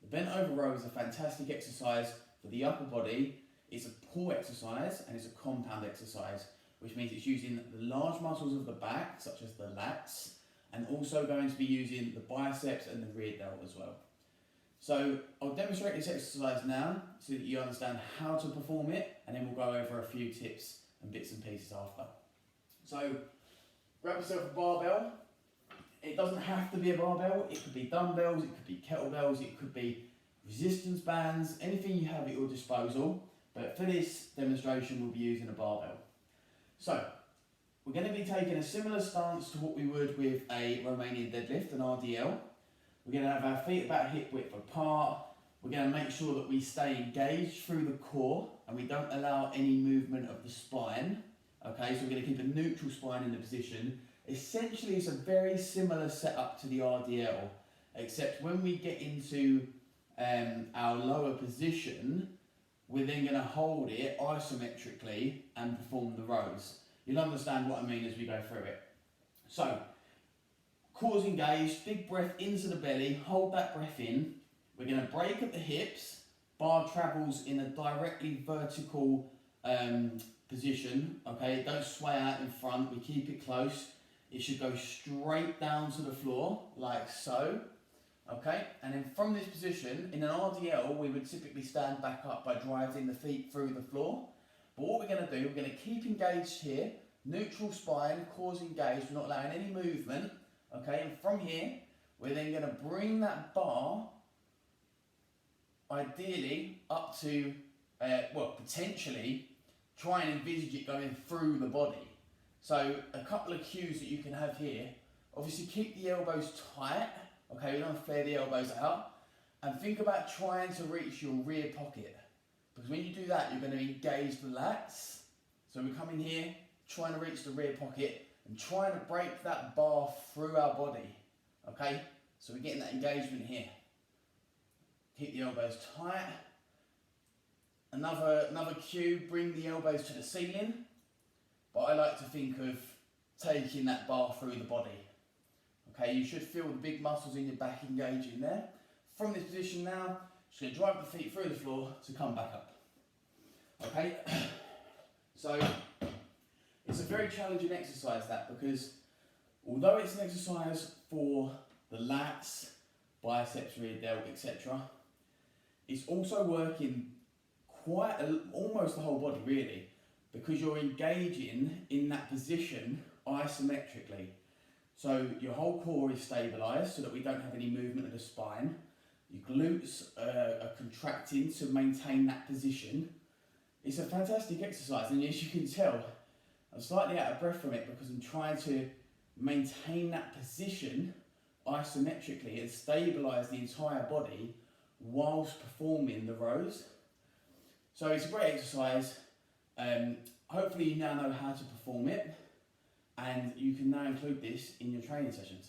The bent over row is a fantastic exercise for the upper body. It's a core exercise and it's a compound exercise, which means it's using the large muscles of the back, such as the lats, and also going to be using the biceps and the rear delt as well. So I'll demonstrate this exercise now so that you understand how to perform it, and then we'll go over a few tips and bits and pieces after. So grab yourself a barbell. It doesn't have to be a barbell, it could be dumbbells, it could be kettlebells, it could be resistance bands, anything you have at your disposal. But for this demonstration, we'll be using a barbell. So we're going to be taking a similar stance to what we would with a Romanian deadlift, an RDL. We're going to have our feet about hip width apart. We're going to make sure that we stay engaged through the core and we don't allow any movement of the spine. Okay, so we're going to keep a neutral spine in the position. Essentially, it's a very similar setup to the RDL, except when we get into our lower position, we're then going to hold it isometrically and perform the rows. You'll understand what I mean as we go through it. So, core's engaged, big breath into the belly, hold that breath in. We're going to break at the hips, bar travels in a directly vertical position, okay? Don't sway out in front, we keep it close. It should go straight down to the floor, like so, okay? And then from this position, in an RDL, we would typically stand back up by driving the feet through the floor. But what we're going to do, we're going to keep engaged here, neutral spine, core's engaged, we're not allowing any movement, okay? And from here, we're then going to bring that bar, ideally, up to, potentially, try and envisage it going through the body. So a couple of cues that you can have here, obviously keep the elbows tight, okay, we don't flare the elbows out, and think about trying to reach your rear pocket, because when you do that, you're going to engage the lats. So we come in here, trying to reach the rear pocket, and trying to break that bar through our body, okay? So we're getting that engagement here. Keep the elbows tight. Another cue, bring the elbows to the ceiling. But I like to think of taking that bar through the body. Okay, you should feel the big muscles in your back engaging there. From this position now, just going to drive the feet through the floor to come back up. Okay, so it's a very challenging exercise that, because although it's an exercise for the lats, biceps, rear delt, etc., it's also working almost the whole body really, because you're engaging in that position isometrically. So your whole core is stabilised so that we don't have any movement of the spine. Your glutes are contracting to maintain that position. It's a fantastic exercise, and as you can tell, I'm slightly out of breath from it because I'm trying to maintain that position isometrically and stabilise the entire body whilst performing the rows. So it's a great exercise. Hopefully you now know how to perform it, and you can now include this in your training sessions.